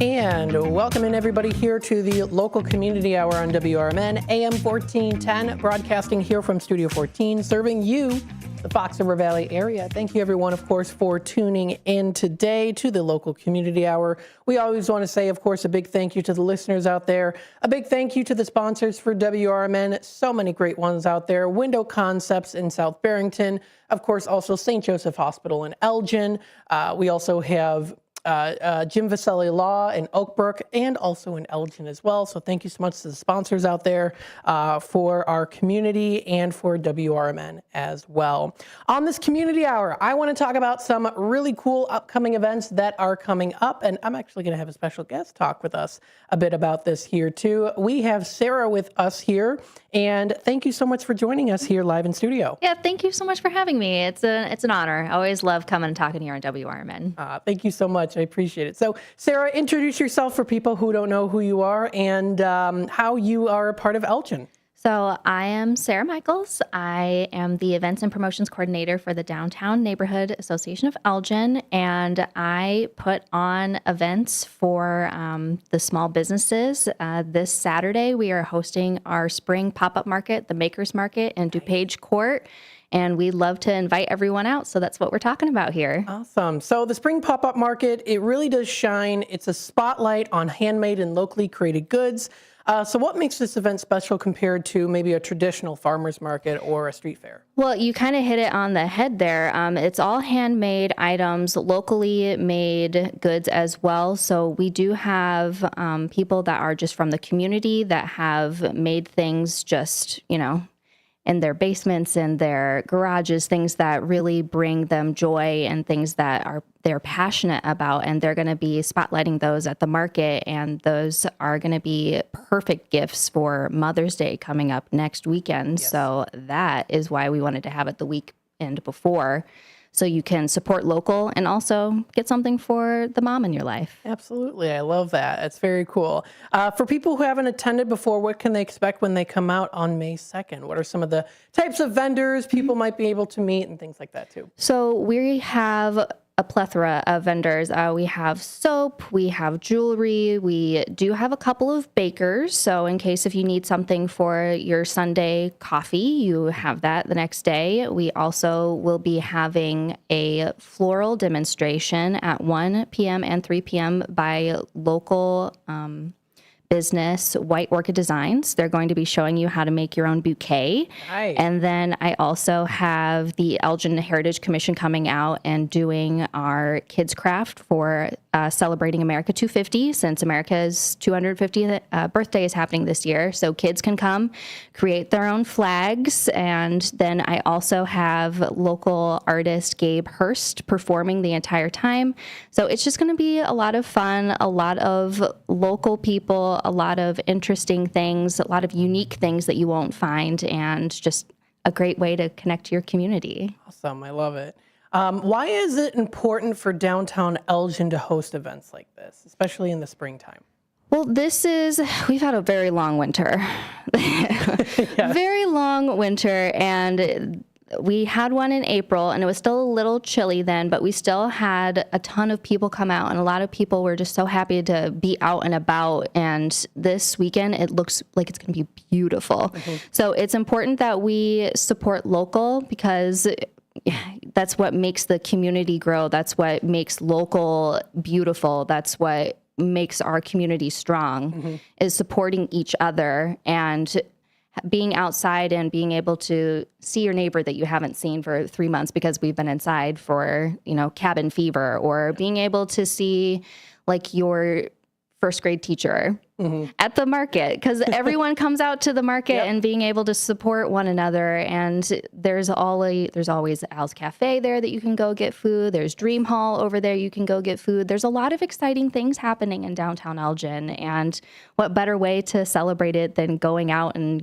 And welcome in everybody here to the local community hour on WRMN, AM 1410, broadcasting here from Studio 14, serving you, the Fox River Valley area. Thank you everyone, of course, for tuning in today to the local community hour. We always want to say, of course, a big thank you to the listeners out there. A big thank you to the sponsors for WRMN. So many great ones out there. Window Concepts in South Barrington. Of course, also St. Joseph Hospital in Elgin. We also have Jim Vaselli Law in Oak Brook and also in Elgin as well. So thank you so much to the sponsors out there for our community and for WRMN as well. On this community hour, I want to talk about some really cool upcoming events that are coming up. And I'm actually going to have a special guest talk with us a bit about this here too. We have Sarah with us here. And thank you so much for joining us here live in studio. Yeah, thank you so much for having me. It's an honor. I always love coming and talking here on WRMN. Thank you so much. I appreciate it. So, Sarah, introduce yourself for people who don't know who you are and how you are a part of Elgin. So I am Sarah Michaels. I am the Events and Promotions Coordinator for the Downtown Neighborhood Association of Elgin, and I put on events for the small businesses. This Saturday, we are hosting our spring pop-up market, the Makers Market in DuPage Court, and we'd love to invite everyone out, so that's what we're talking about here. Awesome. So the spring pop-up market, it really does shine. It's a spotlight on handmade and locally created goods. So what makes this event special compared to maybe a traditional farmer's market or a street fair? Well, you kind of hit it on the head there. It's all handmade items, locally made goods as well. So we do have people that are just from the community that have made things just, in their basements and their garages, things that really bring them joy and things that they're passionate about, and they're going to be spotlighting those at the market, and those are going to be perfect gifts for Mother's Day coming up next weekend. Yes. So that is why we wanted to have it the weekend before, so you can support local and also get something for the mom in your life. Absolutely. I love that. It's very cool. For people who haven't attended before, what can they expect when they come out on May 2nd? What are some of the types of vendors people might be able to meet and things like that too? So we have a plethora of vendors. We have soap, we have jewelry, we do have a couple of bakers. So in case if you need something for your Sunday coffee, you have that the next day. We also will be having a floral demonstration at 1 p.m. and 3 p.m. by local business White Orchid Designs. They're going to be showing you how to make your own bouquet. Nice. And then I also have the Elgin Heritage Commission coming out and doing our kids craft for celebrating America 250, since America's 250th birthday is happening this year. So kids can come create their own flags. And then I also have local artist Gabe Hurst performing the entire time. So it's just going to be a lot of fun, a lot of local people, a lot of interesting things, a lot of unique things that you won't find, and just a great way to connect to your community. Awesome. I love it. Why is it important for downtown Elgin to host events like this, especially in the springtime? Well, we've had a very long winter, very long winter, and we had one in April, and it was still a little chilly then, but we still had a ton of people come out, and a lot of people were just so happy to be out and about. And this weekend, it looks like it's going to be beautiful. Mm-hmm. So it's important that we support local, because that's what makes the community grow. That's what makes local beautiful. That's what makes our community strong, mm-hmm. is supporting each other and being outside and being able to see your neighbor that you haven't seen for 3 months because we've been inside for, cabin fever, or being able to see like your first grade teacher at the market, because everyone comes out to the market and being able to support one another. And there's always Al's Cafe there that you can go get food. There's Dream Hall over there you can go get food. There's a lot of exciting things happening in downtown Elgin. And what better way to celebrate it than going out and,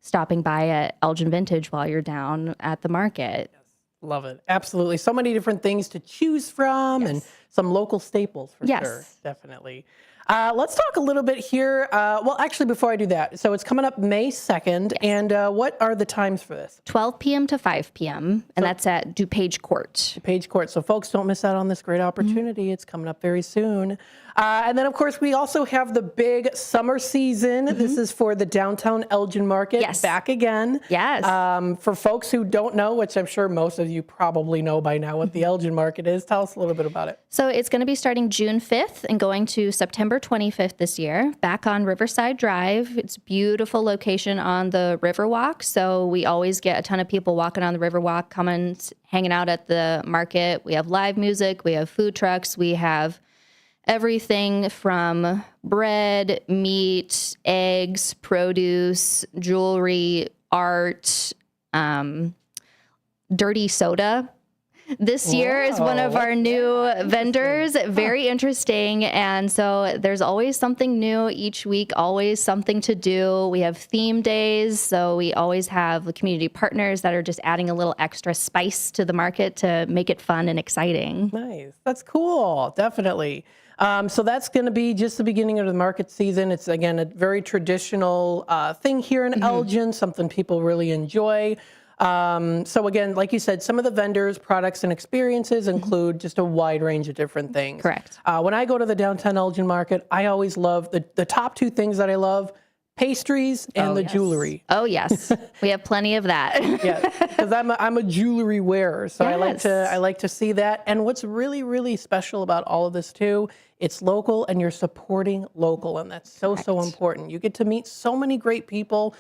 stopping by at Elgin Vintage while you're down at the market. Love it. Absolutely. So many different things to choose from and some local staples for sure. Definitely. Let's talk a little bit here. Well, actually, before I do that, so it's coming up May 2nd. And what are the times for this? 12 p.m. to 5 p.m. And that's at DuPage Court. DuPage Court. So folks, don't miss out on this great opportunity. It's coming up very soon. And then, of course, we also have the big summer season. This is for the downtown Elgin market. Back again. For folks who don't know, which I'm sure most of you probably know by now what the Elgin market is, tell us a little bit about it. So it's going to be starting June 5th and going to September 25th this year, back on Riverside Drive. It's a beautiful location on the Riverwalk. So we always get a ton of people walking on the Riverwalk, coming, hanging out at the market. We have live music. We have food trucks. We have everything from bread, meat, eggs, produce, jewelry, art, dirty soda. This year is one of our new vendors. Very interesting. And so there's always something new each week, always something to do. We have theme days. So we always have the community partners that are just adding a little extra spice to the market to make it fun and exciting. Nice. That's cool. Definitely. So that's going to be just the beginning of the market season. It's, again, a very traditional thing here in Elgin, something people really enjoy. So again, like you said, some of the vendors, products, and experiences include just a wide range of different things. Correct. When I go to the downtown Elgin market, I always love the top two things that I love: pastries and the jewelry. Oh yes, we have plenty of that. Because I'm a jewelry wearer, so I like to see that. And what's really, really special about all of this too, it's local and you're supporting local, and that's so important. You get to meet so many great people,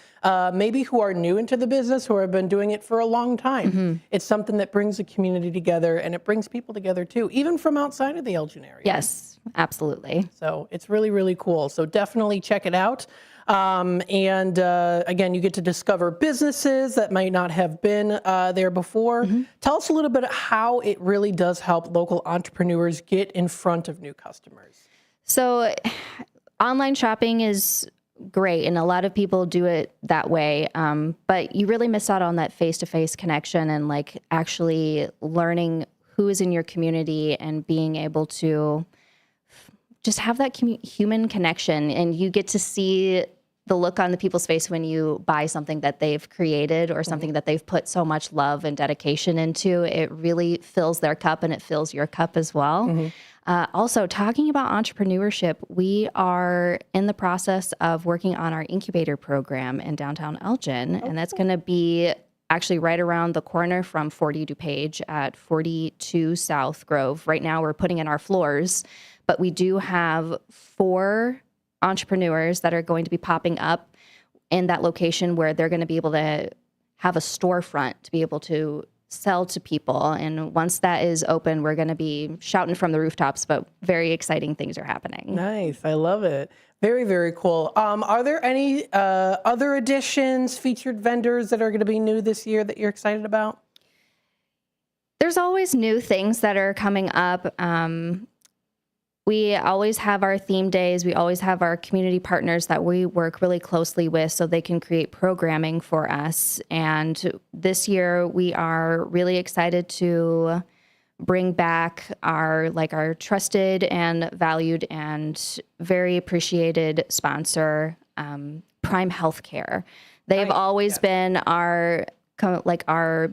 maybe who are new into the business, who have been doing it for a long time. It's something that brings the community together, and it brings people together too, even from outside of the Elgin area. Yes, absolutely. So it's really, really cool. So definitely check it out. Again, you get to discover businesses that might not have been there before. Tell us a little bit how it really does help local entrepreneurs get in front of new customers. So online shopping is great, and a lot of people do it that way. But you really miss out on that face-to-face connection and like actually learning who is in your community and being able to just have that human connection, and you get to see the look on the people's face when you buy something that they've created or something that they've put so much love and dedication into. It really fills their cup, and it fills your cup as well. Also, talking about entrepreneurship, we are in the process of working on our incubator program in downtown Elgin, and that's going to be actually right around the corner from 40 DuPage at 42 South Grove. Right now, we're putting in our floors, but we do have 4 entrepreneurs that are going to be popping up in that location where they're going to be able to have a storefront to be able to sell to people. And once that is open, we're going to be shouting from the rooftops, but very exciting things are happening. Nice. I love it. Very, very cool. Are there any other additions, featured vendors that are going to be new this year that you're excited about? There's always new things that are coming up. We always have our theme days. We always have our community partners that we work really closely with so they can create programming for us. And this year we are really excited to bring back our trusted and valued and very appreciated sponsor, Prime Healthcare. They've always been our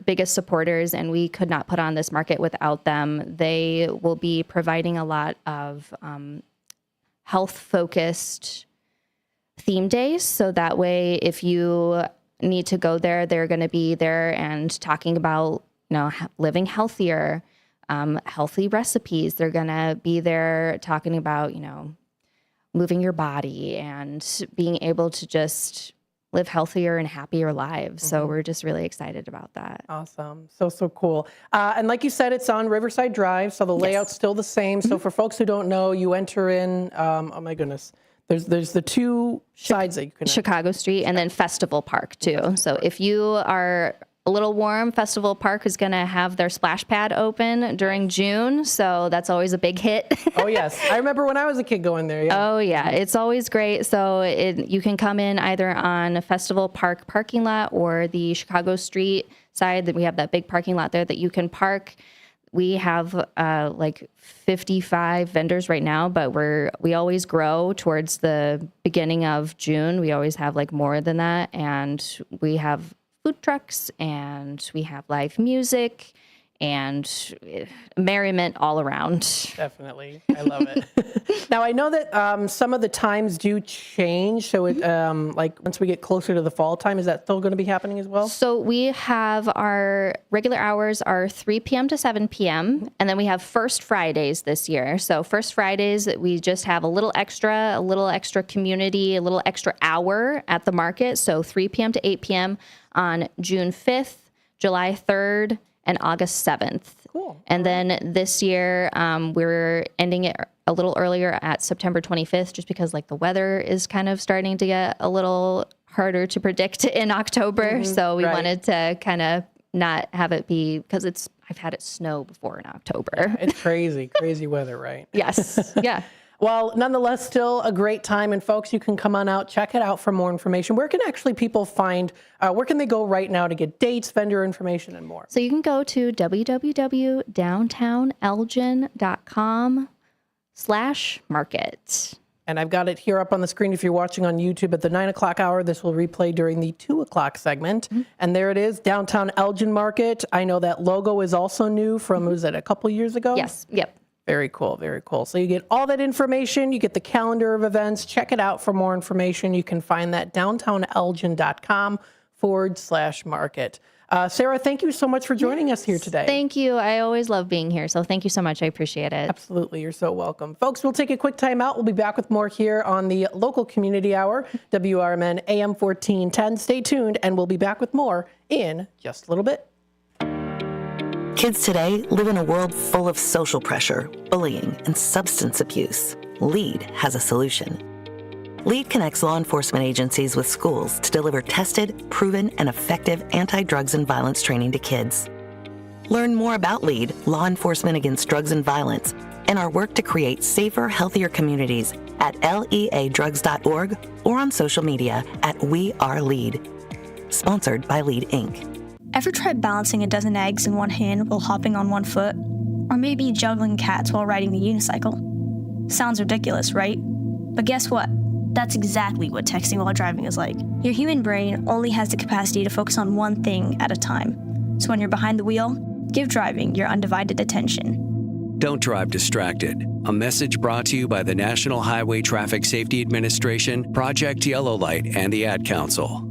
biggest supporters, and we could not put on this market without them. They will be providing a lot of health-focused theme days, so that way if you need to go there, they're going to be there and talking about living healthier, healthy recipes. They're going to be there talking about moving your body and being able to just live healthier and happier lives. So we're just really excited about that. Awesome. So cool. And like you said, it's on Riverside Drive, so the layout's still the same. So for folks who don't know, you enter in, oh my goodness, there's the two sides that you can Chicago Street and then Festival Park too. So if you are a little warm, Festival Park is going to have their splash pad open during June. So that's always a big hit. Oh, yes. I remember when I was a kid going there. Yeah. Oh, yeah. It's always great. So you can come in either on Festival Park parking lot or the Chicago Street side. That we have that big parking lot there that you can park. We have like 55 vendors right now, but we always grow towards the beginning of June. We always have like more than that. And we have food trucks, and we have live music and merriment all around. Definitely. I love it. Now, I know that some of the times do change. So it, like once we get closer to the fall time, is that still going to be happening as well? So we have our regular hours are 3 p.m. to 7 p.m. And then we have First Fridays this year. So First Fridays, we just have a little extra community, a little extra hour at the market. So 3 p.m. to 8 p.m. on June 5th, July 3rd, and August 7th. Cool. And then this year, we're ending it a little earlier at September 25th, just because like the weather is kind of starting to get a little harder to predict in October. So we wanted to kind of not have it be, because I've had it snow before in October. It's crazy weather, right? Yes. Yeah. Well, nonetheless, still a great time. And folks, you can come on out, check it out for more information. Where can actually people find, where can they go right now to get dates, vendor information, and more? So you can go to www.downtownelgin.com/market. And I've got it here up on the screen if you're watching on YouTube at the 9 o'clock hour. This will replay during the 2 o'clock segment. And there it is, Downtown Elgin Market. I know that logo is also new from, was it a couple years ago? Yes. Yep. Very cool, very cool. So you get all that information, you get the calendar of events, check it out for more information. You can find that downtownelgin.com/market. Sarah, thank you so much for joining us here today. Thank you. I always love being here. So thank you so much. I appreciate it. Absolutely. You're so welcome. Folks, we'll take a quick time out. We'll be back with more here on the local community hour, WRMN AM 1410. Stay tuned, and we'll be back with more in just a little bit. Kids today live in a world full of social pressure, bullying, and substance abuse. LEAD has a solution. LEAD connects law enforcement agencies with schools to deliver tested, proven, and effective anti-drugs and violence training to kids. Learn more about LEAD, Law Enforcement Against Drugs and Violence, and our work to create safer, healthier communities at leadrugs.org or on social media at We Are LEAD. Sponsored by LEAD, Inc. Ever tried balancing a dozen eggs in one hand while hopping on one foot? Or maybe juggling cats while riding the unicycle? Sounds ridiculous, right? But guess what? That's exactly what texting while driving is like. Your human brain only has the capacity to focus on one thing at a time. So when you're behind the wheel, give driving your undivided attention. Don't drive distracted. A message brought to you by the National Highway Traffic Safety Administration, Project Yellow Light, and the Ad Council.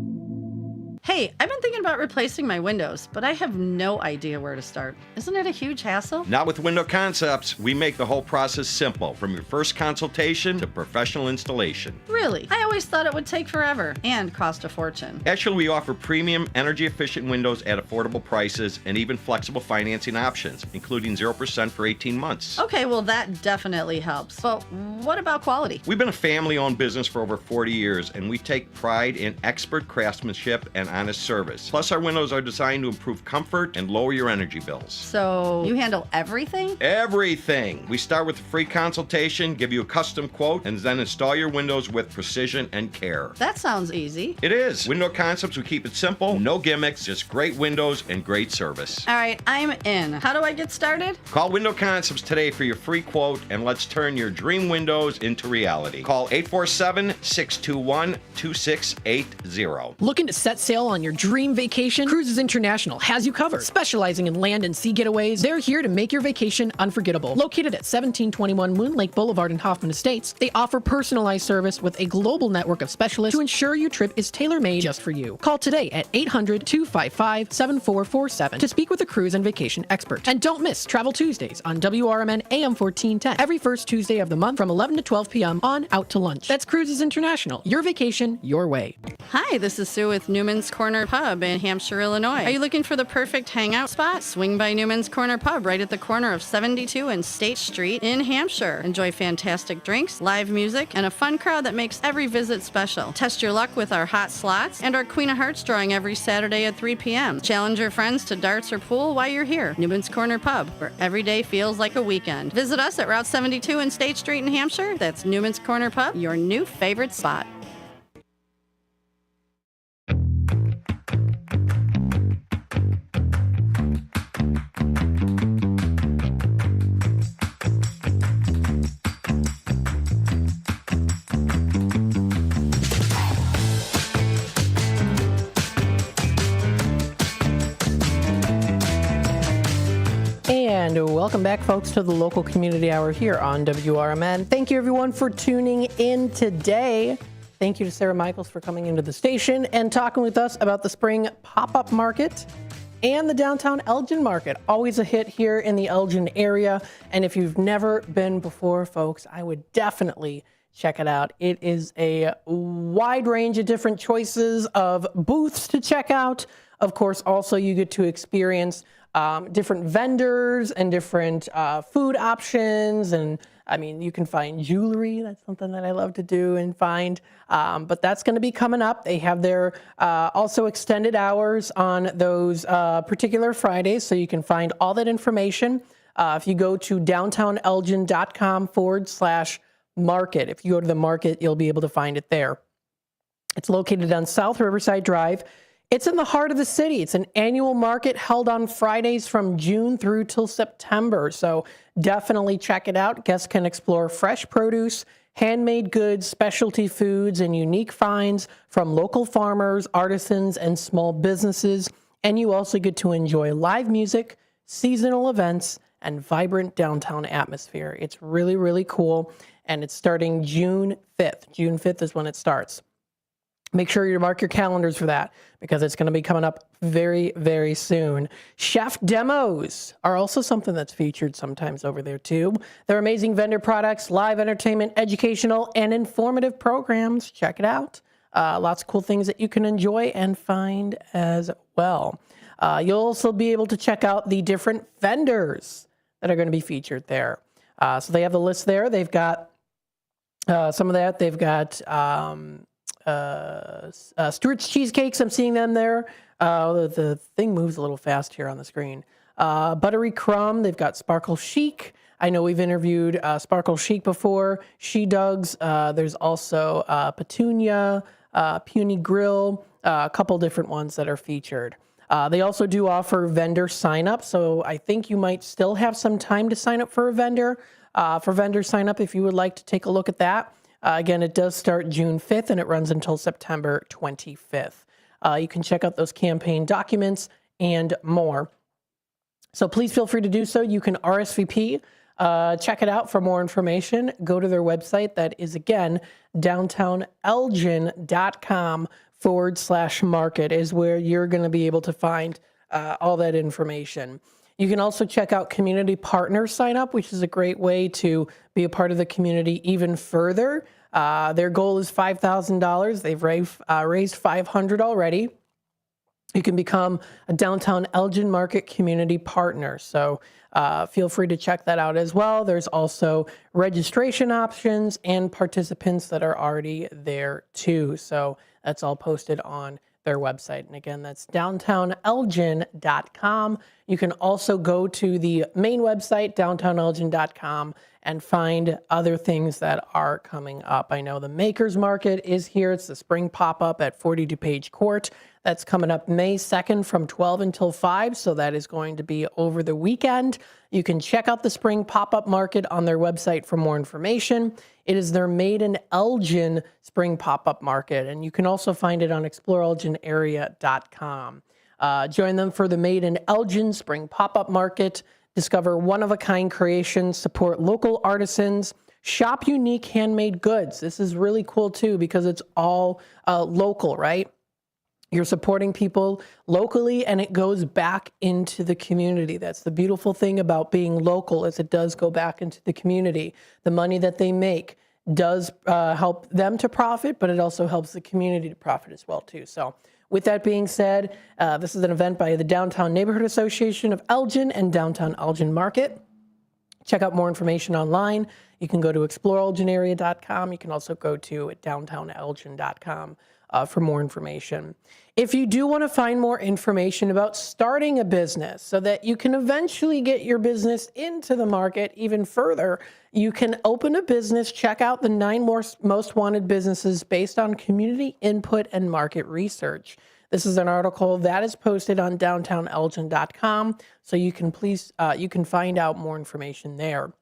Hey, I've been thinking about replacing my windows, but I have no idea where to start. Isn't it a huge hassle? Not with Window Concepts. We make the whole process simple, from your first consultation to professional installation. Really? I always thought it would take forever and cost a fortune. Actually, we offer premium, energy-efficient windows at affordable prices and even flexible financing options, including 0% for 18 months. Okay, well, that definitely helps. But what about quality? We've been a family-owned business for over 40 years, and we take pride in expert craftsmanship and honest service. Plus, our windows are designed to improve comfort and lower your energy bills. So you handle everything? Everything. We start with a free consultation, give you a custom quote, and then install your windows with precision and care. That sounds easy. It is. Window Concepts, we keep it simple, no gimmicks, just great windows and great service. All right, I'm in. How do I get started? Call Window Concepts today for your free quote, and let's turn your dream windows into reality. Call 847-621-2680. Looking to set sail bail on your dream vacation? Cruises International has you covered. Specializing in land and sea getaways, they're here to make your vacation unforgettable. Located at 1721 Moon Lake Boulevard in Hoffman Estates, they offer personalized service with a global network of specialists to ensure your trip is tailor-made just for you. Call today at 800-255-7447 to speak with a cruise and vacation expert. And don't miss Travel Tuesdays on WRMN AM 1410 every first Tuesday of the month from 11 to 12 p.m. on Out to Lunch. That's Cruises International. Your vacation, your way. Hi, this is Sue with Newman's Corner Pub in Hampshire, Illinois. Are you looking for the perfect hangout spot? Swing by Newman's Corner Pub right at the corner of 72 and State Street in Hampshire. Enjoy fantastic drinks, live music, and a fun crowd that makes every visit special. Test your luck with our hot slots and our Queen of Hearts drawing every Saturday at 3 p.m. Challenge your friends to darts or pool while you're here. Newman's Corner Pub, where every day feels like a weekend. Visit us at Route 72 and State Street in Hampshire. That's Newman's Corner Pub, your new favorite spot. And welcome back, folks, to the local community hour here on WRMN. Thank you, everyone, for tuning in today. Thank you to Sarah Michaels for coming into the station and talking with us about the spring pop-up market and the downtown Elgin market. Always a hit here in the Elgin area. And if you've never been before, folks, I would definitely check it out. It is a wide range of different choices of booths to check out. Of course, also you get to experience different vendors and different food options. And I mean, you can find jewelry. That's something that I love to do and find. But that's going to be coming up. They have their also extended hours on those particular Fridays. So you can find all that information. If you go to downtownelgin.com/market, if you go to the market, you'll be able to find it there. It's located on South Riverside Drive. It's in the heart of the city. It's an annual market held on Fridays from June through till September. So definitely check it out. Guests can explore fresh produce, handmade goods, specialty foods, and unique finds from local farmers, artisans, and small businesses. And you also get to enjoy live music, seasonal events, and vibrant downtown atmosphere. It's really, really cool. And it's starting June 5th. June 5th is when it starts. Make sure you mark your calendars for that because it's going to be coming up very, very soon. Chef demos are also something that's featured sometimes over there too. They're amazing vendor products, live entertainment, educational, and informative programs. Check it out. Lots of cool things that you can enjoy and find as well. You'll also be able to check out the different vendors that are going to be featured there. So they have the list there. They've got some of that. They've got Stewart's Cheesecakes, I'm seeing them there. The thing moves a little fast here on the screen. Buttery Crumb, they've got Sparkle Chic. I know we've interviewed Sparkle Chic before. She Doug's, there's also Petunia, Puny Grill, a couple different ones that are featured. They also do offer vendor sign up, so I think you might still have some time to sign up for a vendor. For vendor sign up, if you would like to take a look at that. Again, it does start June 5th and it runs until September 25th. You can check out those campaign documents and more. So please feel free to do so. You can RSVP, check it out for more information. Go to their website. That is, again, downtownelgin.com/market is where you're going to be able to find all that information. You can also check out community partner sign up, which is a great way to be a part of the community even further. Their goal is $5,000. They've raised $500 already. You can become a Downtown Elgin Market community partner. So feel free to check that out as well. There's also registration options and participants that are already there too. So that's all posted on their website. And again, that's downtownelgin.com. You can also go to the main website, downtownelgin.com, and find other things that are coming up. I know the Makers Market is here. It's the spring pop-up at 42 Page Court. That's coming up May 2nd from 12 until 5, so that is going to be over the weekend. You can check out the spring pop-up market on their website for more information. It is their Made in Elgin spring pop-up market, and you can also find it on exploreelginarea.com. Join them for the Made in Elgin spring pop-up market. Discover one-of-a-kind creations, support local artisans, shop unique handmade goods. This is really cool too because it's all local, right? You're supporting people locally and it goes back into the community. That's the beautiful thing about being local is it does go back into the community. The money that they make does help them to profit, but it also helps the community to profit as well too. So with that being said, this is an event by the Downtown Neighborhood Association of Elgin and Downtown Elgin Market. Check out more information online. You can go to exploreelginarea.com. You can also go to downtownelgin.com for more information. If you do want to find more information about starting a business so that you can eventually get your business into the market even further, you can open a business, check out the 9 most wanted businesses based on community input and market research. This is an article that is posted on downtownelgin.com, so you can find out more information there.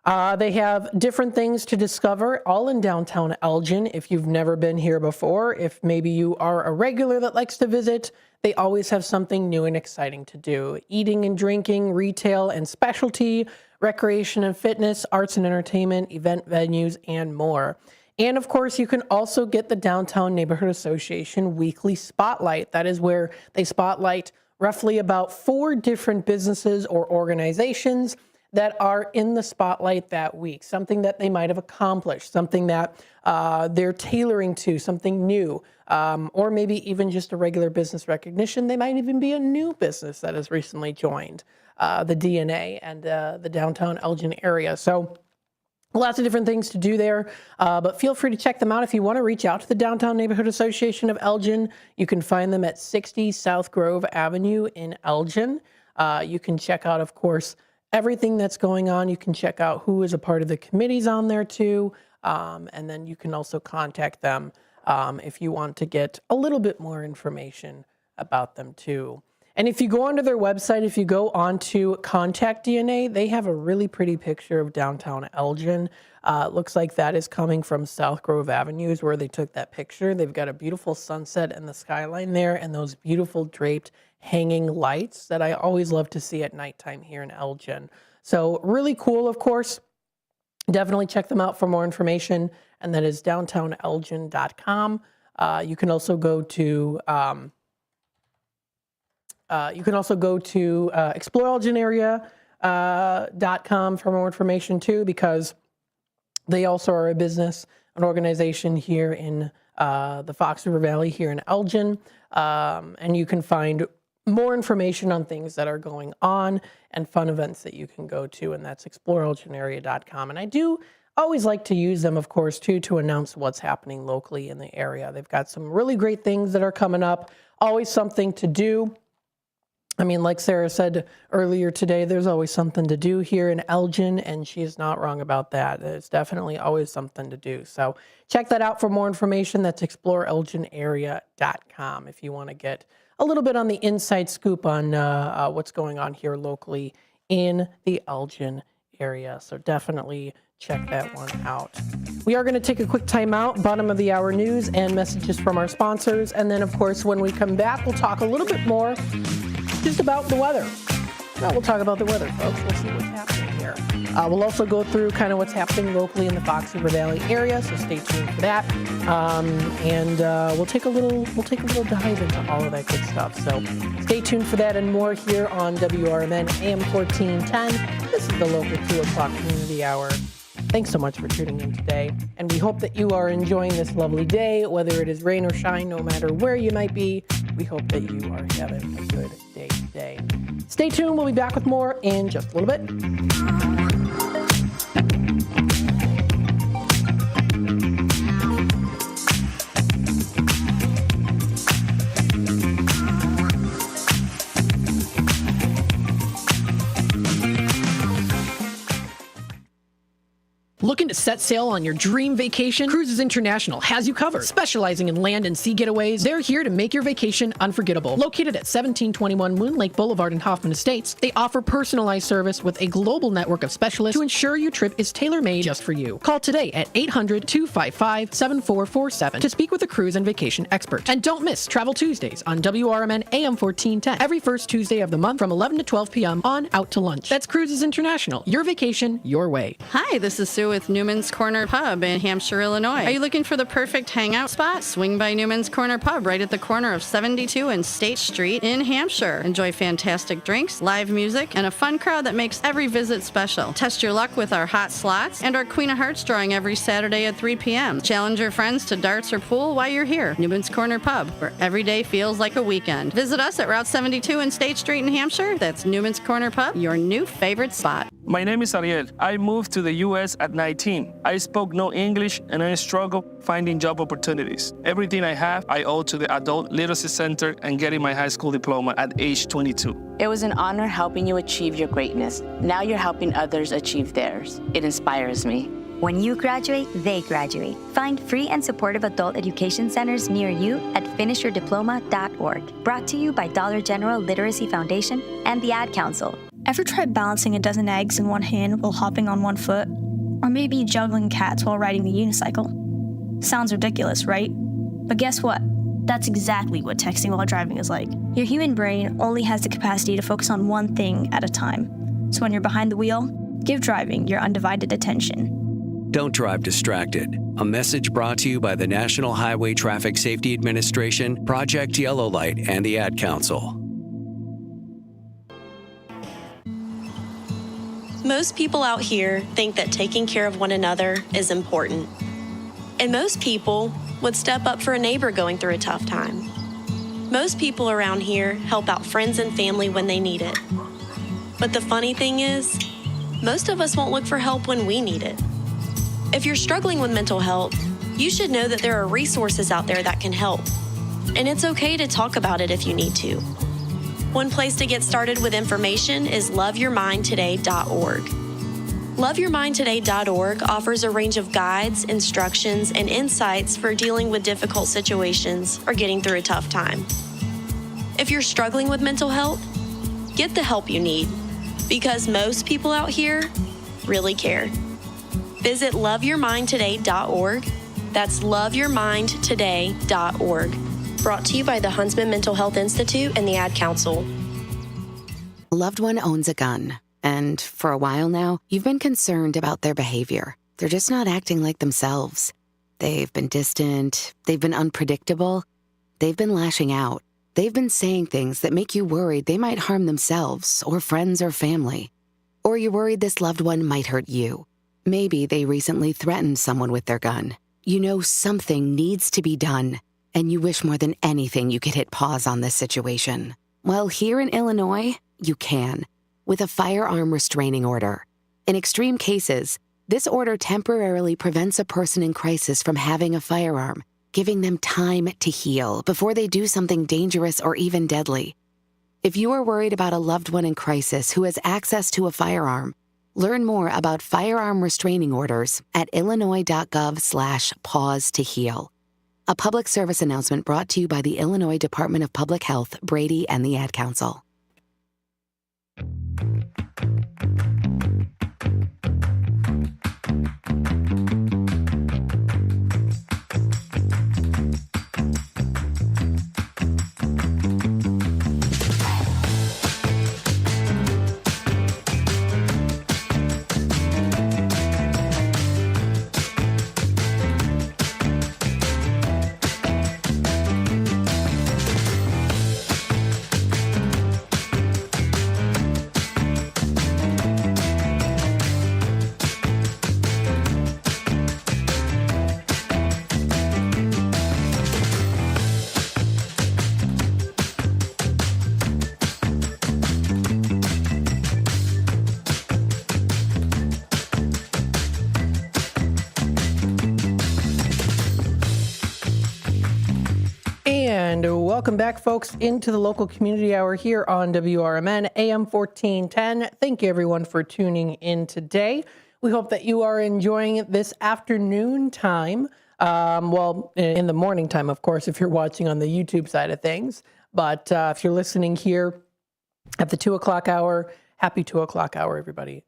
They have different things to discover all in downtown Elgin. If you've never been here before, if maybe you are a regular that likes to visit, they always have something new and exciting to do. Eating and drinking, retail and specialty, recreation and fitness, arts and entertainment, event venues, and more. And of course, you can also get the Downtown Neighborhood Association Weekly Spotlight. That is where they spotlight roughly about 4 different businesses or organizations that are in the spotlight that week, something that they might have accomplished, something that they're tailoring to, something new, or maybe even just a regular business recognition. They might even be a new business that has recently joined the DNA and the downtown Elgin area. So lots of different things to do there, but feel free to check them out. If you want to reach out to the Downtown Neighborhood Association of Elgin, you can find them at 60 South Grove Avenue in Elgin. You can check out, of course, everything that's going on. You can check out who is a part of the committees on there too. And then you can also contact them if you want to get a little bit more information about them too. And if you go onto their website, if you go onto Contact DNA, they have a really pretty picture of downtown Elgin. It looks like that is coming from South Grove Avenue is where they took that picture. They've got a beautiful sunset and the skyline there and those beautiful draped hanging lights that I always love to see at nighttime here in Elgin. So really cool, of course. Definitely check them out for more information, and that is downtownelgin.com. You can also go to exploreelginarea.com for more information too, because they also are a business, an organization here in the Fox River Valley here in Elgin, and you can find more information on things that are going on and fun events that you can go to, and that's exploreelginarea.com. And I do always like to use them, of course, too, to announce what's happening locally in the area. They've got some really great things that are coming up, always something to do. I mean, like Sarah said earlier today, there's always something to do here in Elgin, and she is not wrong about that. There's definitely always something to do. So check that out for more information. That's exploreelginarea.com if you want to get a little bit on the inside scoop on what's going on here locally in the Elgin area. So definitely check that one out. We are going to take a quick time out, bottom of the hour news and messages from our sponsors. And then, of course, when we come back, we'll talk a little bit more just about the weather. Well, we'll talk about the weather, folks. We'll see what's happening here. We'll also go through kind of what's happening locally in the Fox River Valley area, so stay tuned for that. And we'll take a little dive into all of that good stuff. So stay tuned for that and more here on WRMN AM 1410. This is the local 2 o'clock community hour. Thanks so much for tuning in today, and we hope that you are enjoying this lovely day, whether it is rain or shine, no matter where you might be. We hope that you are having a good day today. Stay tuned. We'll be back with more in just a little bit. Looking to set sail on your dream vacation? Cruises International has you covered. Specializing in land and sea getaways, they're here to make your vacation unforgettable. Located at 1721 Moon Lake Boulevard in Hoffman Estates, they offer personalized service with a global network of specialists to ensure your trip is tailor-made just for you. Call today at 800-255-7447 to speak with a cruise and vacation expert. And don't miss Travel Tuesdays on WRMN AM 1410 every first Tuesday of the month from 11 to 12 p.m. on Out to Lunch. That's Cruises International. Your vacation, your way. Hi, this is Sue with Newman's Corner Pub in Hampshire, Illinois. Are you looking for the perfect hangout spot? Swing by Newman's Corner Pub right at the corner of 72 and State Street in Hampshire. Enjoy fantastic drinks, live music, and a fun crowd that makes every visit special. Test your luck with our hot slots and our Queen of Hearts drawing every Saturday at 3 p.m. Challenge your friends to darts or pool while you're here. Newman's Corner Pub, where every day feels like a weekend. Visit us at Route 72 and State Street in Hampshire. That's Newman's Corner Pub, your new favorite spot. My name is Ariel. I moved to the U.S. at 19. I spoke no English and I struggled finding job opportunities. Everything I have, I owe to the Adult Literacy Center and getting my high school diploma at age 22. It was an honor helping you achieve your greatness. Now you're helping others achieve theirs. It inspires me. When you graduate, they graduate. Find free and supportive adult education centers near you at finishyourdiploma.org. Brought to you by Dollar General Literacy Foundation and the Ad Council. Ever tried balancing a dozen eggs in one hand while hopping on one foot? Or maybe juggling cats while riding the unicycle? Sounds ridiculous, right? But guess what? That's exactly what texting while driving is like. Your human brain only has the capacity to focus on one thing at a time. So when you're behind the wheel, give driving your undivided attention. Don't drive distracted. A message brought to you by the National Highway Traffic Safety Administration, Project Yellow Light, and the Ad Council. Most people out here think that taking care of one another is important. And most people would step up for a neighbor going through a tough time. Most people around here help out friends and family when they need it. But the funny thing is, most of us won't look for help when we need it. If you're struggling with mental health, you should know that there are resources out there that can help. And it's okay to talk about it if you need to. One place to get started with information is loveyourmindtoday.org. Loveyourmindtoday.org offers a range of guides, instructions, and insights for dealing with difficult situations or getting through a tough time. If you're struggling with mental health, get the help you need, because most people out here really care. Visit loveyourmindtoday.org. That's loveyourmindtoday.org. Brought to you by the Huntsman Mental Health Institute and the Ad Council. A loved one owns a gun, and for a while now, you've been concerned about their behavior. They're just not acting like themselves. They've been distant, they've been unpredictable, they've been lashing out. They've been saying things that make you worried they might harm themselves or friends or family. Or you're worried this loved one might hurt you. Maybe they recently threatened someone with their gun. You know something needs to be done, and you wish more than anything you could hit pause on this situation. Well, here in Illinois, you can, with a firearm restraining order. In extreme cases, this order temporarily prevents a person in crisis from having a firearm, giving them time to heal before they do something dangerous or even deadly. If you are worried about a loved one in crisis who has access to a firearm, learn more about firearm restraining orders at illinois.gov/pause to heal. A public service announcement brought to you by the Illinois Department of Public Health, Brady, and the Ad Council. And welcome back, folks, into the local community hour here on WRMN AM 1410. Thank you, everyone, for tuning in today. We hope that you are enjoying this afternoon time. Well, in the morning time, of course, if you're watching on the YouTube side of things. But if you're listening here at the 2 o'clock hour, happy 2 o'clock hour, everybody.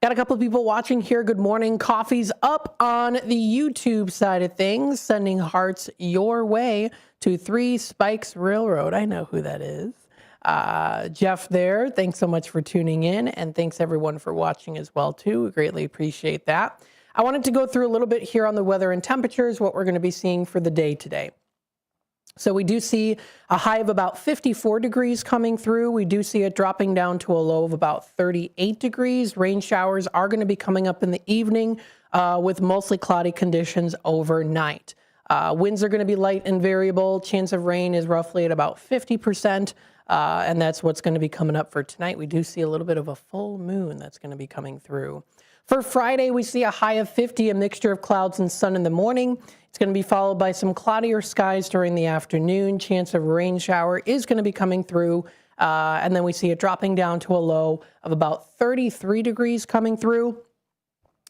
Got a couple of people watching here. Good morning. Coffee's up on the YouTube side of things, sending hearts your way to 3 Spikes Railroad. I know who that is. Jeff there, thanks so much for tuning in, and thanks everyone for watching as well too. We greatly appreciate that. I wanted to go through a little bit here on the weather and temperatures, what we're going to be seeing for the day today. So we do see a high of about 54 degrees coming through. We do see it dropping down to a low of about 38 degrees. Rain showers are going to be coming up in the evening with mostly cloudy conditions overnight. Winds are going to be light and variable. Chance of rain is roughly at about 50%. And that's what's going to be coming up for tonight. We do see a little bit of a full moon that's going to be coming through. For Friday, we see a high of 50, a mixture of clouds and sun in the morning. It's going to be followed by some cloudier skies during the afternoon. Chance of rain shower is going to be coming through. And then we see it dropping down to a low of about 33 degrees coming through.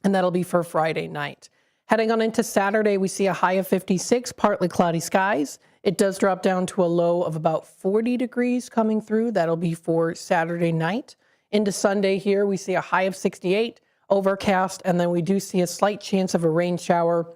And that'll be for Friday night. Heading on into Saturday, we see a high of 56, partly cloudy skies. It does drop down to a low of about 40 degrees coming through. That'll be for Saturday night. Into Sunday here, we see a high of 68, overcast, and then we do see a slight chance of a rain shower.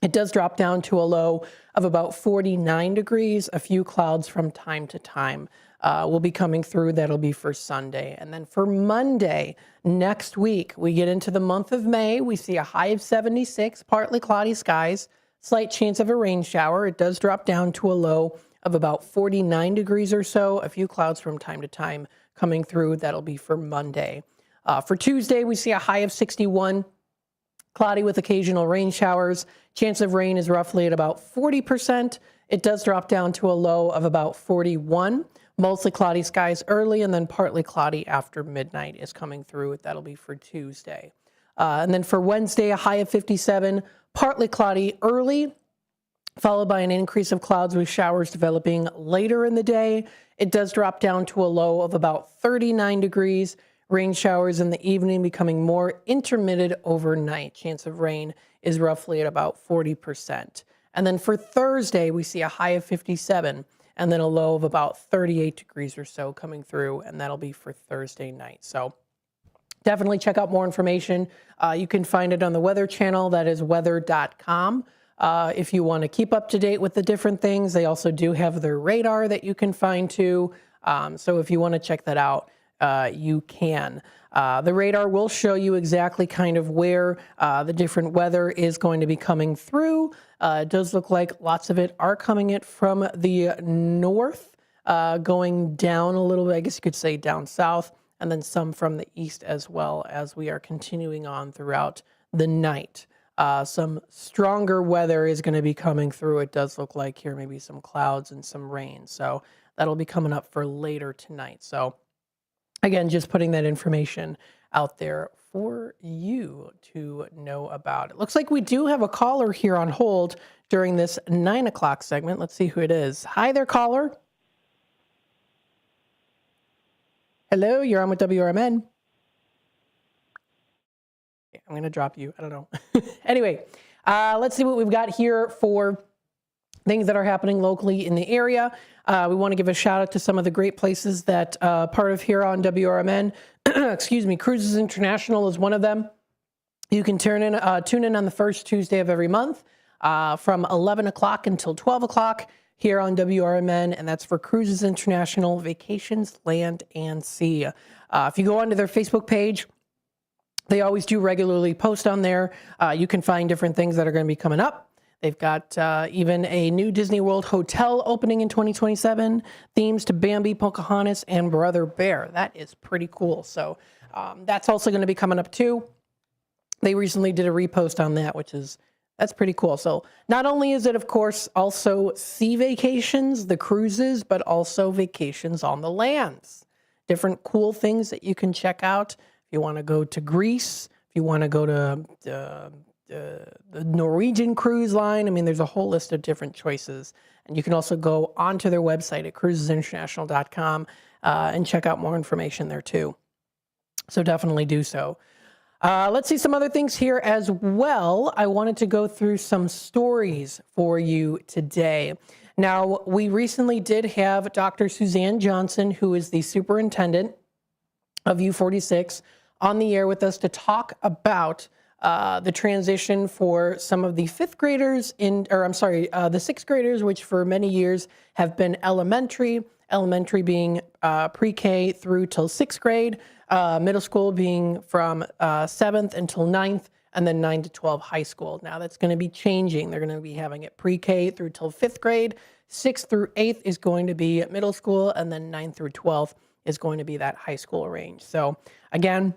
It does drop down to a low of about 49 degrees. A few clouds from time to time will be coming through. That'll be for Sunday. And then for Monday, next week, we get into the month of May. We see a high of 76, partly cloudy skies, slight chance of a rain shower. It does drop down to a low of about 49 degrees or so. A few clouds from time to time coming through. That'll be for Monday. For Tuesday, we see a high of 61, cloudy with occasional rain showers. Chance of rain is roughly at about 40%. It does drop down to a low of about 41. Mostly cloudy skies early and then partly cloudy after midnight is coming through. That'll be for Tuesday. And then for Wednesday, a high of 57, partly cloudy early, followed by an increase of clouds with showers developing later in the day. It does drop down to a low of about 39 degrees. Rain showers in the evening becoming more intermittent overnight. Chance of rain is roughly at about 40%. And then for Thursday, we see a high of 57 and then a low of about 38 degrees or so coming through, and that'll be for Thursday night. So definitely check out more information. You can find it on the Weather Channel. That is weather.com. If you want to keep up to date with the different things, they also do have their radar that you can find too. So if you want to check that out, you can. The radar will show you exactly kind of where the different weather is going to be coming through. It does look like lots of it are coming in from the north, going down a little bit, I guess you could say down south, and then some from the east as well as we are continuing on throughout the night. Some stronger weather is going to be coming through. It does look like here maybe some clouds and some rain. So that'll be coming up for later tonight. So again, just putting that information out there for you to know about. It looks like we do have a caller here on hold during this 9 o'clock segment. Let's see who it is. Hi there, caller. Hello, you're on with WRMN. I'm going to drop you. I don't know. Anyway, let's see what we've got here for things that are happening locally in the area. We want to give a shout out to some of the great places that part of here on WRMN. Excuse me, Cruises International is one of them. You can tune in on the first Tuesday of every month from 11 o'clock until 12 o'clock here on WRMN, and that's for Cruises International, Vacations, Land, and Sea. If you go onto their Facebook page, they always do regularly post on there. You can find different things that are going to be coming up. They've got even a new Disney World hotel opening in 2027, themes to Bambi, Pocahontas, and Brother Bear. That is pretty cool. So that's also going to be coming up too. They recently did a repost on that, that's pretty cool. So not only is it, of course, also sea vacations, the cruises, but also vacations on the lands. Different cool things that you can check out. If you want to go to Greece, if you want to go to the Norwegian cruise line, I mean, there's a whole list of different choices. And you can also go onto their website at cruisesinternational.com and check out more information there too. So definitely do so. Let's see some other things here as well. I wanted to go through some stories for you today. Now, we recently did have Dr. Suzanne Johnson, who is the superintendent of U46, on the air with us to talk about the transition for some of the fifth graders the sixth graders, which for many years have been elementary being pre-K through till sixth grade, middle school being from 7th until 9th, and then 9 to 12 high school. Now that's going to be changing. They're going to be having it pre-K through till 5th grade. 6th through 8th is going to be middle school, and then 9th through 12th is going to be that high school range. So again,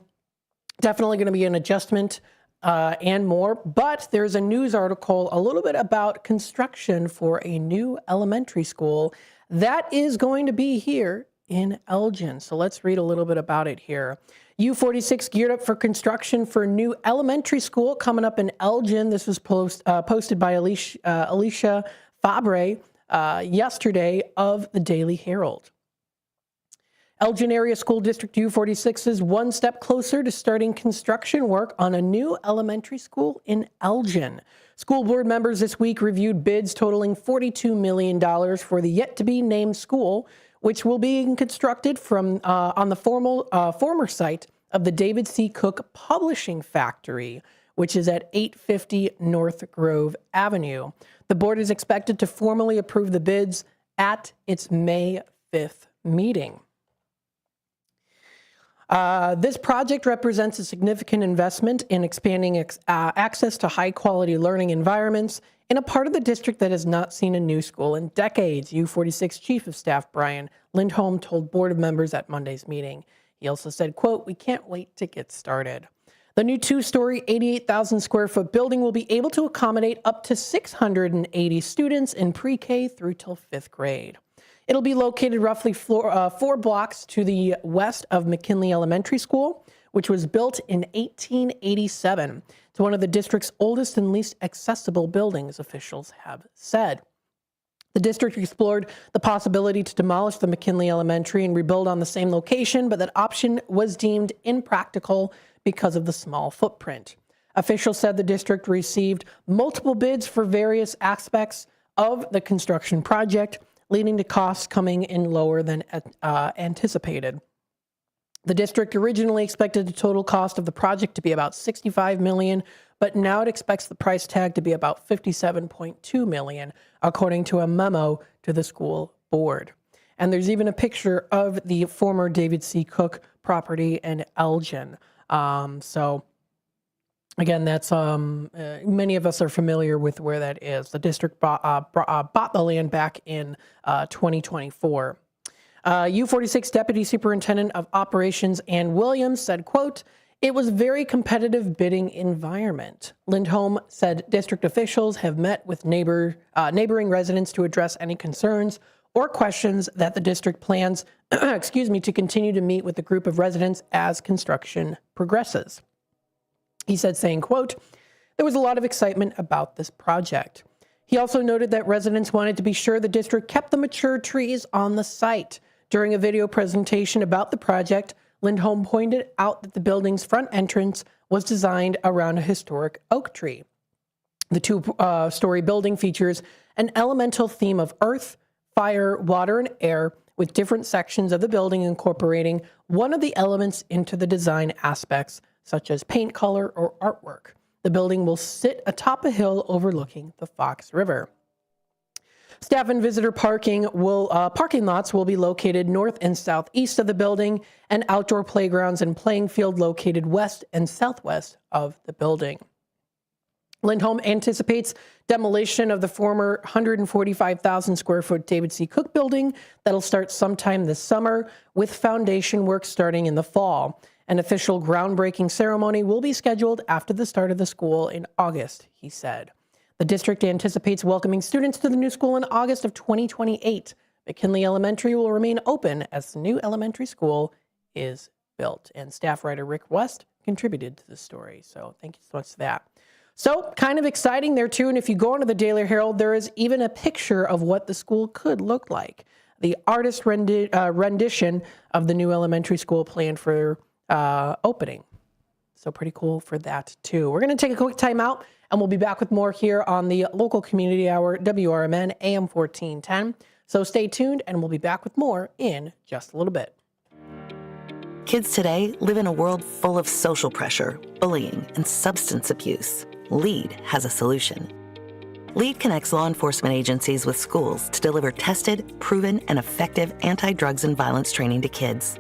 definitely going to be an adjustment and more, but there's a news article a little bit about construction for a new elementary school that is going to be here in Elgin. So let's read a little bit about it here. U46 geared up for construction for a new elementary school coming up in Elgin. This was posted by Alicia Fabre yesterday of the Daily Herald. Elgin Area School District U46 is one step closer to starting construction work on a new elementary school in Elgin. School board members this week reviewed bids totaling $42 million for the yet-to-be-named school, which will be constructed from on the former site of the David C. Cook Publishing Factory, which is at 850 North Grove Avenue. The board is expected to formally approve the bids at its May 5th meeting. This project represents a significant investment in expanding access to high-quality learning environments in a part of the district that has not seen a new school in decades, U46 Chief of Staff Brian Lindholm told board members at Monday's meeting. He also said, quote, "We can't wait to get started." The new two-story, 88,000 square foot building will be able to accommodate up to 680 students in pre-K through till 5th grade. It'll be located roughly 4 blocks to the west of McKinley Elementary School, which was built in 1887. It's one of the district's oldest and least accessible buildings, officials have said. The district explored the possibility to demolish the McKinley Elementary and rebuild on the same location, but that option was deemed impractical because of the small footprint. Officials said the district received multiple bids for various aspects of the construction project, leading to costs coming in lower than anticipated. The district originally expected the total cost of the project to be about $65 million, but now it expects the price tag to be about $57.2 million, according to a memo to the school board. And there's even a picture of the former David C. Cook property in Elgin. So again, that's many of us are familiar with where that is. The district bought the land back in 2024. U46 Deputy Superintendent of Operations Ann Williams said, quote, "It was a very competitive bidding environment." Lindholm said district officials have met with neighboring residents to address any concerns or questions that the district plans, to continue to meet with a group of residents as construction progresses. He said, saying, quote, "There was a lot of excitement about this project." He also noted that residents wanted to be sure the district kept the mature trees on the site. During a video presentation about the project, Lindholm pointed out that the building's front entrance was designed around a historic oak tree. The two-story building features an elemental theme of earth, fire, water, and air, with different sections of the building incorporating one of the elements into the design aspects, such as paint color or artwork. The building will sit atop a hill overlooking the Fox River. Staff and visitor parking lots will be located north and southeast of the building, and outdoor playgrounds and playing field located west and southwest of the building. Lindholm anticipates demolition of the former 145,000 square foot David C. Cook building that'll start sometime this summer, with foundation work starting in the fall. An official groundbreaking ceremony will be scheduled after the start of the school in August, he said. The district anticipates welcoming students to the new school in August of 2028. McKinley Elementary will remain open as the new elementary school is built. And staff writer Rick West contributed to the story. So thank you so much for that. So kind of exciting there too. And if you go onto the Daily Herald, there is even a picture of what the school could look like. The artist rendition of the new elementary school planned for opening. So pretty cool for that too. We're going to take a quick time out and we'll be back with more here on the local community hour, WRMN AM 1410. So stay tuned and we'll be back with more in just a little bit. Kids today live in a world full of social pressure, bullying, and substance abuse. LEAD has a solution. LEAD connects law enforcement agencies with schools to deliver tested, proven, and effective anti-drugs and violence training to kids.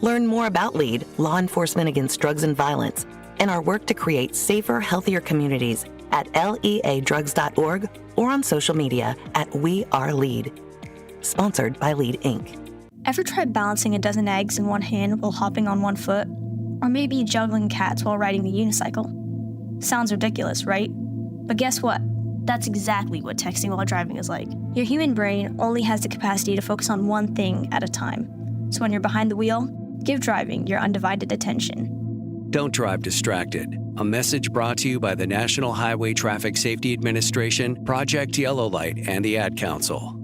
Learn more about LEAD, Law Enforcement Against Drugs and Violence, and our work to create safer, healthier communities at leadrugs.org or on social media at We Are LEAD. Sponsored by LEAD, Inc. Ever tried balancing a dozen eggs in one hand while hopping on one foot? Or maybe juggling cats while riding the unicycle? Sounds ridiculous, right? But guess what? That's exactly what texting while driving is like. Your human brain only has the capacity to focus on one thing at a time. So when you're behind the wheel, give driving your undivided attention. Don't drive distracted. A message brought to you by the National Highway Traffic Safety Administration, Project Yellow Light, and the Ad Council.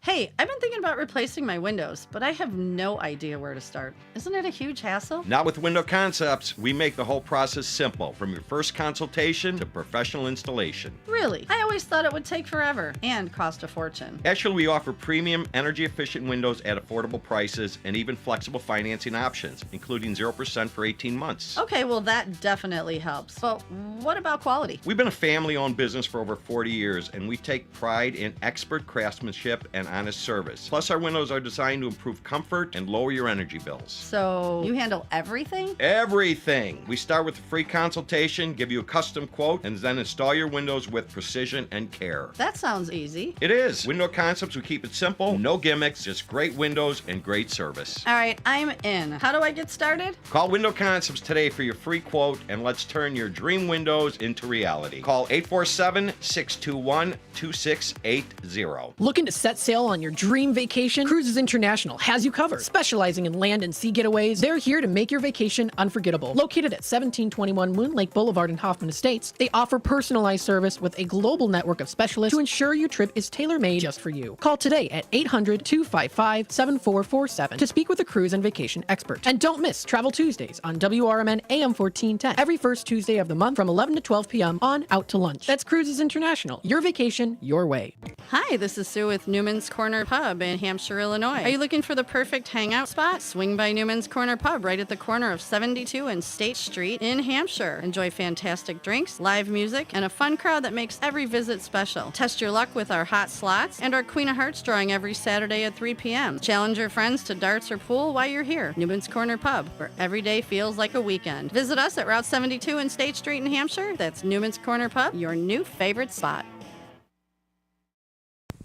Hey, I've been thinking about replacing my windows, but I have no idea where to start. Isn't it a huge hassle? Not with Window Concepts. We make the whole process simple, from your first consultation to professional installation. Really? I always thought it would take forever and cost a fortune. Actually, we offer premium, energy-efficient windows at affordable prices and even flexible financing options, including 0% for 18 months. Okay, well that definitely helps. But what about quality? We've been a family-owned business for over 40 years, and we take pride in expert craftsmanship and honest service. Plus, our windows are designed to improve comfort and lower your energy bills. So you handle everything? Everything. We start with a free consultation, give you a custom quote, and then install your windows with precision and care. That sounds easy. It is. Window Concepts, we keep it simple, no gimmicks, just great windows and great service. All right, I'm in. How do I get started? Call Window Concepts today for your free quote, and let's turn your dream windows into reality. Call 847-621-2680. Looking to set sail on your dream vacation? Cruises International has you covered. Specializing in land and sea getaways, they're here to make your vacation unforgettable. Located at 1721 Moon Lake Boulevard in Hoffman Estates, they offer personalized service with a global network of specialists to ensure your trip is tailor-made just for you. Call today at 800-255-7447 to speak with a cruise and vacation expert. And don't miss Travel Tuesdays on WRMN AM 1410 every first Tuesday of the month from 11 to 12 p.m. on Out to Lunch. That's Cruises International. Your vacation, your way. Hi, this is Sue with Newman's Corner Pub in Hampshire, Illinois. Are you looking for the perfect hangout spot? Swing by Newman's Corner Pub right at the corner of 72 and State Street in Hampshire. Enjoy fantastic drinks, live music, and a fun crowd that makes every visit special. Test your luck with our hot slots and our Queen of Hearts drawing every Saturday at 3 p.m. Challenge your friends to darts or pool while you're here. Newman's Corner Pub, where every day feels like a weekend. Visit us at Route 72 and State Street in Hampshire. That's Newman's Corner Pub, your new favorite spot.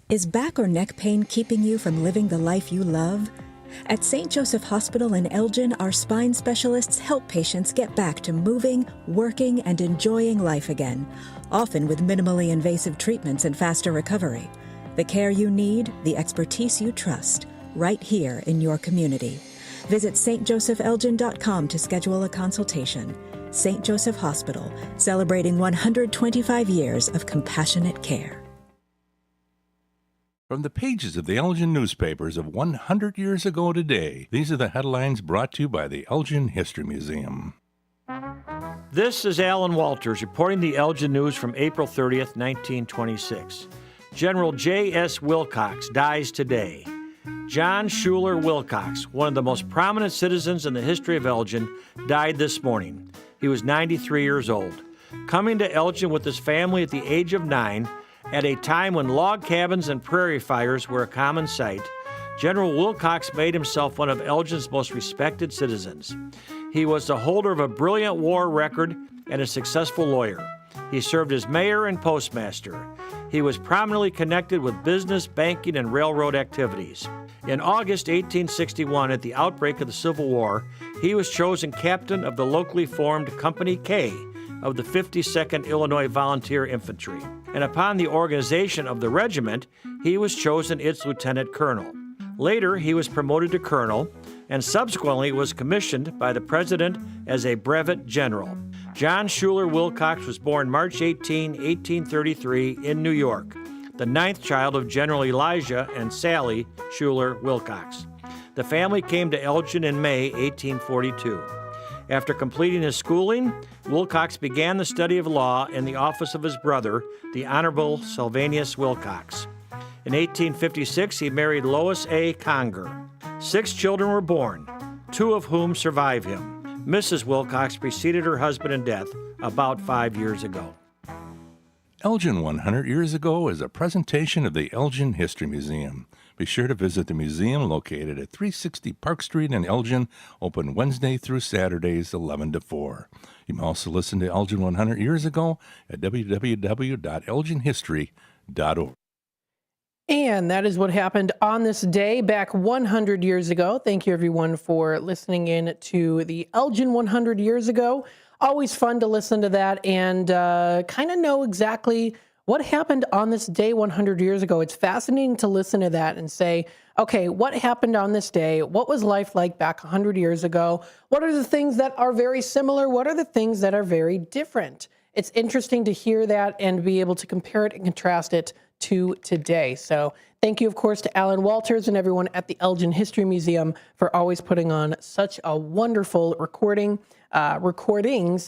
Is back or neck pain keeping you from living the life you love? At St. Joseph Hospital in Elgin, our spine specialists help patients get back to moving, working, and enjoying life again, often with minimally invasive treatments and faster recovery. The care you need, the expertise you trust, right here in your community. Visit stjosephelgin.com to schedule a consultation. St. Joseph Hospital, celebrating 125 years of compassionate care. From the pages of the Elgin newspapers of 100 years ago today, these are the headlines brought to you by the Elgin History Museum. This is Alan Walters reporting the Elgin News from April 30th, 1926. General J.S. Wilcox dies today. John Schuler Wilcox, one of the most prominent citizens in the history of Elgin, died this morning. He was 93 years old. Coming to Elgin with his family at the age of 9, at a time when log cabins and prairie fires were a common sight, General Wilcox made himself one of Elgin's most respected citizens. He was the holder of a brilliant war record and a successful lawyer. He served as mayor and postmaster. He was prominently connected with business, banking, and railroad activities. In August 1861, at the outbreak of the Civil War, he was chosen captain of the locally formed Company K of the 52nd Illinois Volunteer Infantry. And upon the organization of the regiment, he was chosen its lieutenant colonel. Later, he was promoted to colonel and subsequently was commissioned by the president as a brevet general. John Schuler Wilcox was born March 18, 1833 in New York, the 9th child of General Elijah and Sally Schuler Wilcox. The family came to Elgin in May 1842. After completing his schooling, Wilcox began the study of law in the office of his brother, the Honorable Sylvanus Wilcox. In 1856, he married Lois A. Conger. 6 children were born, 2 of whom survive him. Mrs. Wilcox preceded her husband in death about 5 years ago. Elgin 100 Years Ago is a presentation of the Elgin History Museum. Be sure to visit the museum located at 360 Park Street in Elgin, open Wednesday through Saturdays 11 to 4. You can also listen to Elgin 100 Years Ago at www.elginhistory.org. And that is what happened on this day back 100 years ago. Thank you, everyone, for listening in to the Elgin 100 Years Ago. Always fun to listen to that and kind of know exactly what happened on this day 100 years ago. It's fascinating to listen to that and say, okay, what happened on this day? What was life like back 100 years ago? What are the things that are very similar? What are the things that are very different? It's interesting to hear that and be able to compare it and contrast it to today. So thank you, of course, to Alan Walters and everyone at the Elgin History Museum for always putting on such a wonderful recordings,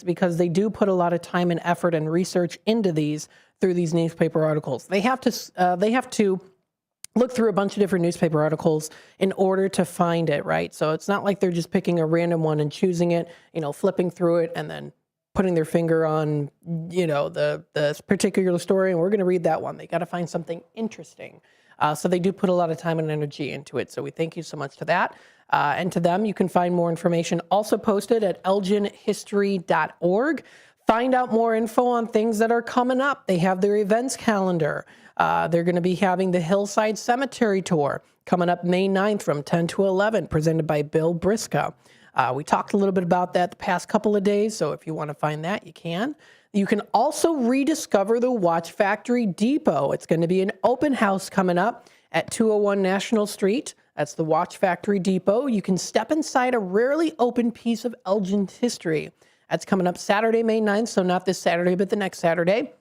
because they do put a lot of time and effort and research into these through these newspaper articles. They have to look through a bunch of different newspaper articles in order to find it, right? So it's not like they're just picking a random one and choosing it, flipping through it and then putting their finger on, the particular story, and we're going to read that one. They got to find something interesting. So they do put a lot of time and energy into it. So we thank you so much to that. And to them, you can find more information also posted at elginhistory.org. Find out more info on things that are coming up. They have their events calendar. They're going to be having the Hillside Cemetery Tour coming up May 9th from 10 to 11, presented by Bill Briscoe. We talked a little bit about that the past couple of days, so if you want to find that, you can. You can also rediscover the Watch Factory Depot. It's going to be an open house coming up at 201 National Street. That's the Watch Factory Depot. You can step inside a rarely open piece of Elgin history. That's coming up Saturday, May 9th, so not this Saturday, but the next Saturday.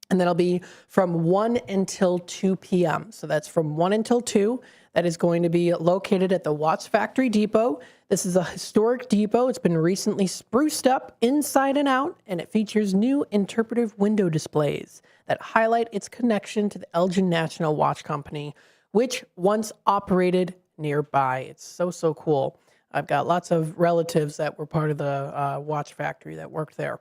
And that'll be from 1 until 2 p.m. So that's from 1 until 2. That is going to be located at the Watch Factory Depot. This is a historic depot. It's been recently spruced up inside and out, and it features new interpretive window displays that highlight its connection to the Elgin National Watch Company, which once operated nearby. It's so, so cool. I've got lots of relatives that were part of the watch factory that worked there.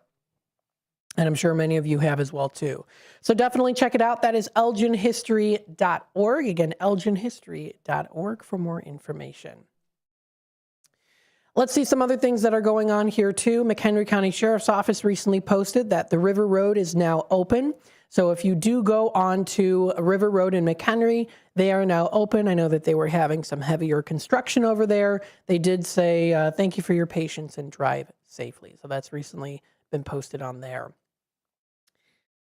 And I'm sure many of you have as well, too. So definitely check it out. That is elginhistory.org. Again, elginhistory.org for more information. Let's see some other things that are going on here, too. McHenry County Sheriff's Office recently posted that the River Road is now open. So if you do go on to River Road in McHenry, they are now open. I know that they were having some heavier construction over there. They did say, thank you for your patience and drive safely. So that's recently been posted on there.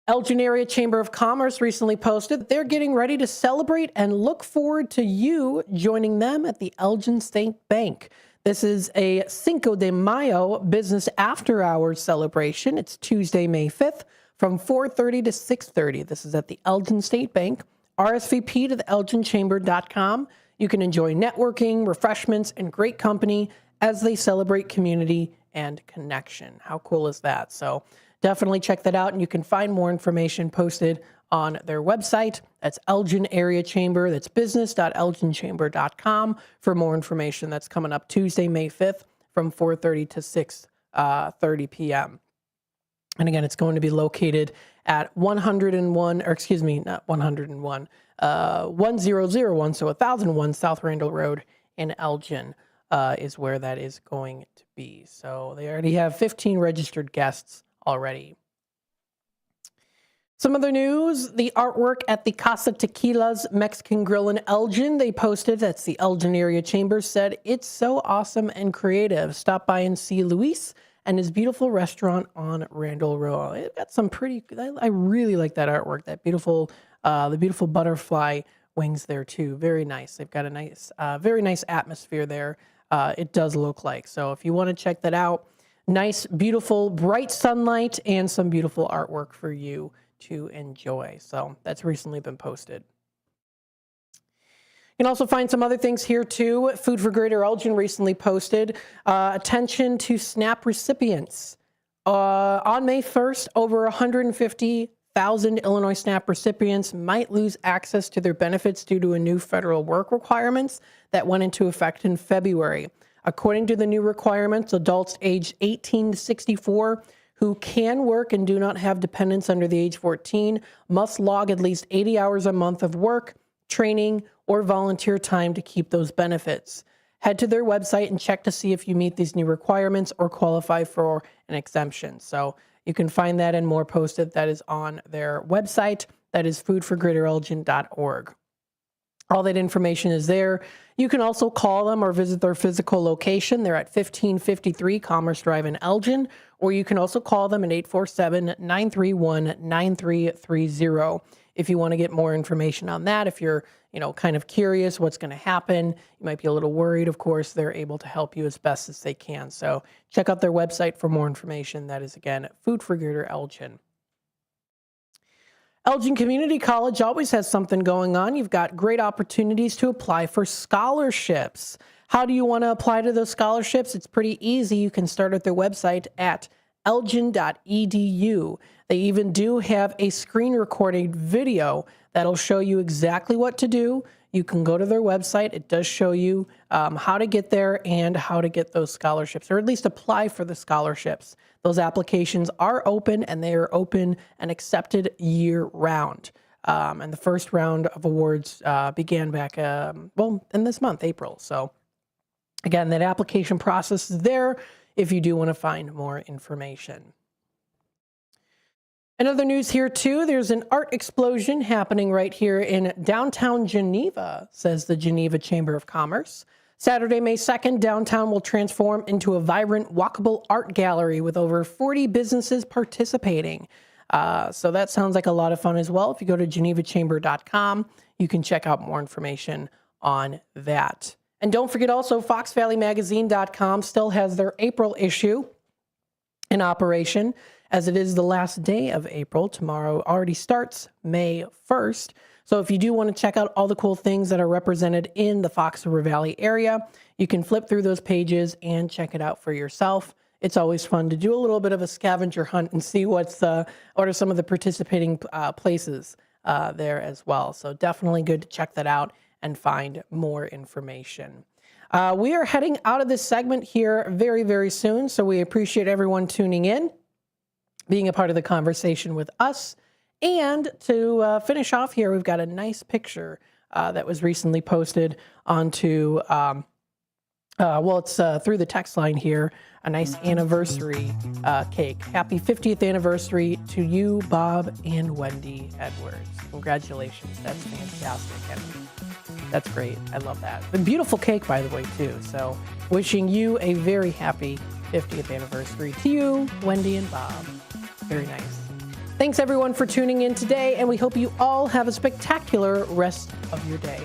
Elgin Area Chamber of Commerce recently posted that they're getting ready to celebrate and look forward to you joining them at the Elgin State Bank. This is a Cinco de Mayo business after hours celebration. It's Tuesday, May 5th from 4:30 to 6:30. This is at the Elgin State Bank. RSVP to the elginchamber.com. You can enjoy networking, refreshments, and great company as they celebrate community and connection. How cool is that? So definitely check that out, and you can find more information posted on their website. That's Elgin Area Chamber. That's business.elginchamber.com for more information. That's coming up Tuesday, May 5th from 4:30 to 6:30 p.m. And again, it's going to be located at 101, or excuse me, not 101, 1001, so 1001 South Randall Road in Elgin is where that is going to be. So they already have 15 registered guests already. Some other news, the artwork at the Casa Tequila's Mexican Grill in Elgin, they posted, that's the Elgin Area Chamber, said, it's so awesome and creative. Stop by and see Luis and his beautiful restaurant on Randall Road. It got some I really like that artwork, that beautiful, the beautiful butterfly wings there too. Very nice. They've got a nice, very nice atmosphere there. It does look like. So if you want to check that out, nice, beautiful, bright sunlight and some beautiful artwork for you to enjoy. So that's recently been posted. You can also find some other things here too. Food for Greater Elgin recently posted attention to SNAP recipients. On May 1st, over 150,000 Illinois SNAP recipients might lose access to their benefits due to a new federal work requirements that went into effect in February. According to the new requirements, adults aged 18 to 64 who can work and do not have dependents under the age 14 must log at least 80 hours a month of work, training, or volunteer time to keep those benefits. Head to their website and check to see if you meet these new requirements or qualify for an exemption. So you can find that and more posted. That is on their website. That is foodforgreaterelgin.org. All that information is there. You can also call them or visit their physical location. They're at 1553 Commerce Drive in Elgin, or you can also call them at 847-931-9330 if you want to get more information on that. If you're, kind of curious what's going to happen, you might be a little worried. Of course, they're able to help you as best as they can. So check out their website for more information. That is, again, Food for Greater Elgin. Elgin Community College always has something going on. You've got great opportunities to apply for scholarships. How do you want to apply to those scholarships? It's pretty easy. You can start at their website at elgin.edu. They even do have a screen recorded video that'll show you exactly what to do. You can go to their website. It does show you how to get there and how to get those scholarships, or at least apply for the scholarships. Those applications are open, and they are open and accepted year-round. And the first round of awards began back, in this month, April. So, again, that application process is there if you do want to find more information. In other news here, too, there's an art explosion happening right here in downtown Geneva, says the Geneva Chamber of Commerce. Saturday, May 2nd, downtown will transform into a vibrant, walkable art gallery with over 40 businesses participating. So that sounds like a lot of fun as well. If you go to genevachamber.com, you can check out more information on that. And don't forget also, foxvalleymagazine.com still has their April issue in operation, as it is the last day of April. Tomorrow already starts May 1st. So if you do want to check out all the cool things that are represented in the Fox River Valley area, you can flip through those pages and check it out for yourself. It's always fun to do a little bit of a scavenger hunt and see what are some of the participating places there as well. So definitely good to check that out and find more information. We are heading out of this segment here very, very soon. So we appreciate everyone tuning in, being a part of the conversation with us. And to finish off here, we've got a nice picture that was recently posted onto, it's through the text line here, a nice anniversary cake. Happy 50th anniversary to you, Bob and Wendy Edwards. Congratulations. That's fantastic. And that's great. I love that. A beautiful cake, by the way, too. So wishing you a very happy 50th anniversary to you, Wendy and Bob. Very nice. Thanks, everyone, for tuning in today, and we hope you all have a spectacular rest of your day.